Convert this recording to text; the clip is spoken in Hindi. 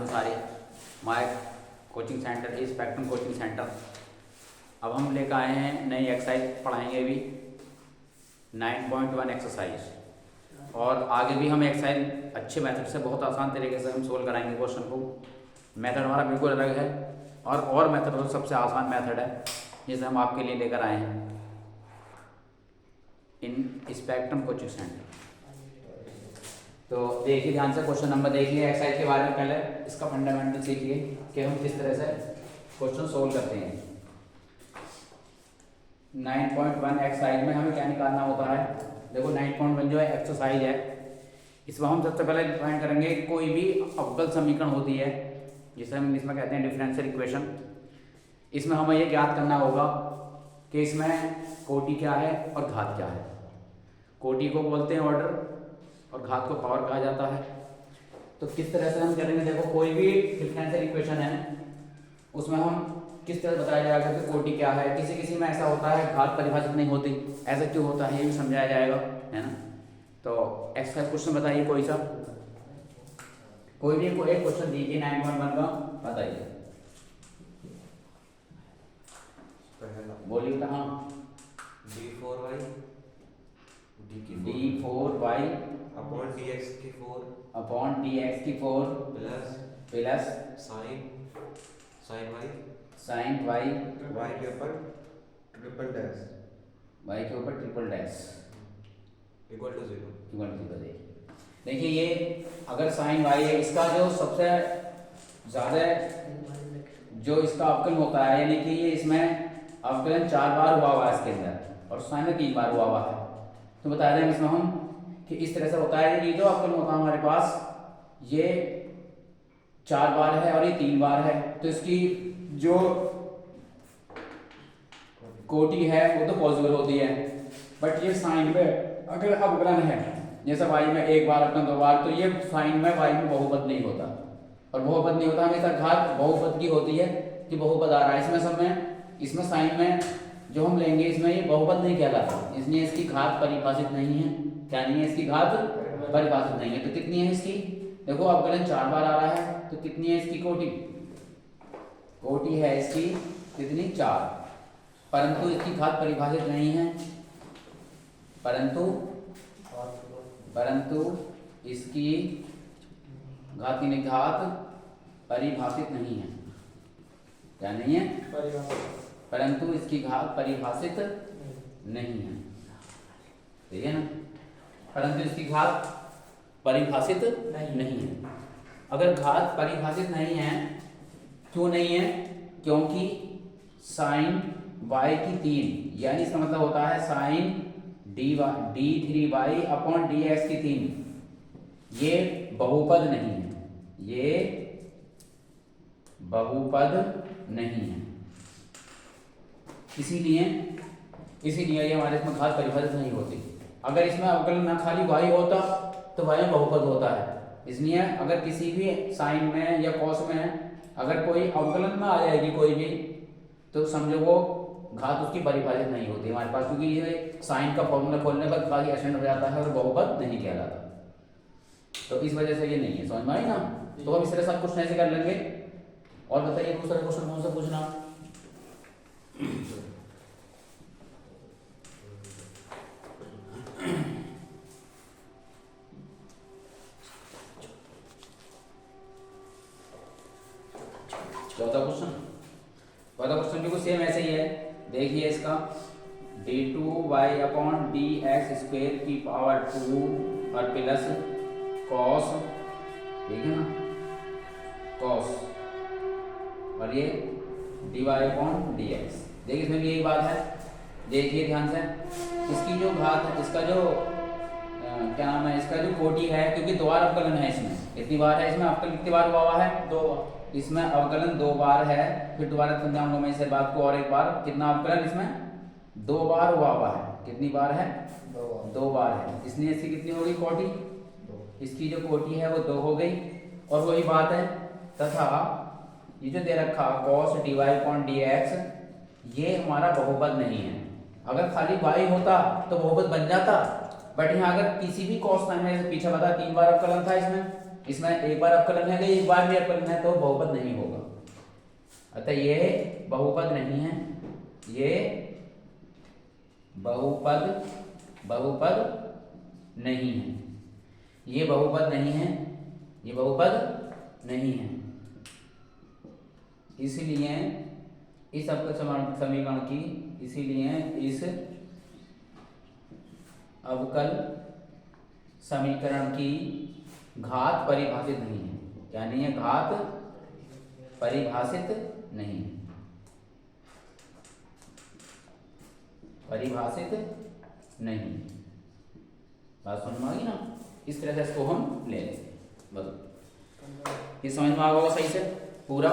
Ansari, my coaching centre is spectrum coaching centre. अब हम लेकर आए हैं नई एक्सरसाइज, पढ़ाएंगे अभी 9.1 एक्सरसाइज, और आगे भी हम एक्सरसाइज अच्छे मेथड से बहुत आसान तरीके से हम सोल्व कराएंगे क्वेश्चन को। मेथड हमारा बिल्कुल अलग है और मेथड तो सबसे आसान मेथड है जिसे हम आपके लिए लेकर आए हैं इन स्पेक्ट्रम कोचिंग सेंटर। तो देखिए ध्यान से, क्वेश्चन नंबर देखिए एक्सरसाइज के बारे में। पहले इसका फंडामेंटल सीखिए कि हम किस तरह से क्वेश्चन सोल्व करते हैं। 9.1 एक्सरसाइज में हमें क्या निकालना होता है। देखो 9.1 जो है एक्सरसाइज है, इसमें हम सबसे पहले डिफाइन करेंगे कोई भी अवकल समीकरण होती है जिसे हम इंग्लिश में कहते हैं डिफरेंशियल इक्वेशन। इसमें हमें ये ज्ञात करना होगा कि इसमें कोटि क्या है और घात क्या है। कोटि को बोलते हैं ऑर्डर और घात को पावर कहा जाता है। तो किस तरह से हम करेंगे, देखो कोई भी डिफरेंशियल इक्वेशन है उसमें हम किस तरह बताया जाएगा कि कोटि क्या है। किसी किसी में ऐसा होता है घात परिभाषित नहीं होती, ऐसा क्यों होता है ये भी समझाया जाएगा, है ना। तो एक्सरसाइज क्वेश्चन बताइए कोई सा, कोई भी एक क्वेश्चन दीजिए 9.1 का, बताइए। बोलिए कहाँ। d4y d4y अपॉन dx की 4 अपॉन dx की 4 plus sin y sin y y के ऊपर ट्रिपल डैश y के ऊपर ट्रिपल डैश इक्वल टू 0। देखिए ये अगर sin y है, इसका जो सबसे ज़्यादा जो इसका अवकलन होता है, यानी कि ये इसमें अवकलन 4 बार हुआ है इसके अंदर और साइन में 3 बार हुआ है। तो बता दें इसमें हम कि इस तरह से होता है। ये जो अवकलन होता है हमारे पास, ये 4 बार है और ये 3 बार है, तो इसकी जो कोटि है वो तो पॉसिबल होती है। बट ये साइन में अगर अवकलन है, जैसे y में 1 बार अवकलन 2 बार, तो ये साइन में y में बहुपद नहीं होता। और बहुपद नहीं होता हमेशा घात बहुपद की होती है कि बहुपद आ रहा है। इसमें सब में इसमें साइन में जो हम लेंगे इसमें ये बहुपद नहीं कहलाता, इसलिए इसकी घात परिभाषित नहीं है। क्या नहीं है, इसकी घात परिभाषित नहीं है। तो कितनी है इसकी, देखो अवकलन 4 बार आ रहा है, तो कितनी है इसकी कोटि। कोटि है इसकी कितनी, 4, परंतु इसकी घात परिभाषित नहीं है। परंतु इसकी घात परिभाषित नहीं है। क्या नहीं है, परंतु इसकी घात परिभाषित नहीं है, ठीक है ना। परंतु इसकी घात परिभाषित नहीं है। अगर घात परिभाषित नहीं है, क्यों नहीं है, क्योंकि साइन y की 3, यानी इसका मतलब होता है साइन d3y अपॉन dx की 3, ये बहुपद नहीं है, ये बहुपद नहीं है। इसीलिए ये हमारे इसमें घात परिभाषित नहीं होती। अगर इसमें अवकलन ना खाली y होता तो y में बहुपद होता है। इसलिए अगर किसी भी साइन में या कॉस में अगर कोई अवकलन में आ जाएगी कोई भी, तो समझो वो घात उसकी परिभाषित नहीं होती हमारे पास, क्योंकि ये साइन का फॉर्मूला खोलने पर खाली एसेंड हो जाता है और बहुपद नहीं कहलाता। तो इस वजह से ये नहीं है, समझ में आई ना। तो हम इस तरह सब कुछ ऐसे कर लेंगे। और बताइए दूसरा क्वेश्चन कौन सा पूछना। चौथा क्वेश्चन बिल्कुल सेम ऐसे ही है। देखिए इसका d2y अपॉन dx स्क्वायर की पावर 2 और प्लस कॉस, ठीक है ना, कॉस, और ये dy अपॉन dx। देखिए इसमें भी यही बात है। देखिए ध्यान से, इसकी जो घात है, इसका जो क्या नाम है, इसका जो कोटि है, क्योंकि 2 बार अवकलन है इसमें। कितनी बार है इसमें अवकलन, कितनी बार हुआ है, 2 बार। इसमें अवकलन 2 बार है। फिर दोबारा समझाऊंगा मैं इस बात को और एक बार। कितना अवकलन इसमें 2 बार हुआ है। कितनी बार है, 2 बार है। इसलिए इसकी कितनी होगी कोटि, इसकी जो कोटि है वो 2 हो गई। और वही बात है, तथा ये जो दे रखा cos dy अपॉन dx, ये हमारा बहुपद नहीं है। अगर खाली y होता तो बहुपत बन जाता, बट यहाँ अगर किसी भी कॉस टाइम में, पीछे बता 3 बार अवकलन था इसमें, इसमें एक बार अवकलन है कि एक बार भी अवकलन है तो बहुपद नहीं होगा। अतः ये बहुपद नहीं है, ये बहुपद नहीं है, ये बहुपद नहीं है, ये बहुपद नहीं है। इसलिए इस अवकल समीकरण की, इसीलिए इस अवकल समीकरण की घात परिभाषित नहीं है, यानी ये घात परिभाषित नहीं है, परिभाषित नहीं। बात समझ में आ गई ना? इस तरह से इसको हम ले लेंगे। बस ये समझ में आ गया सही से पूरा।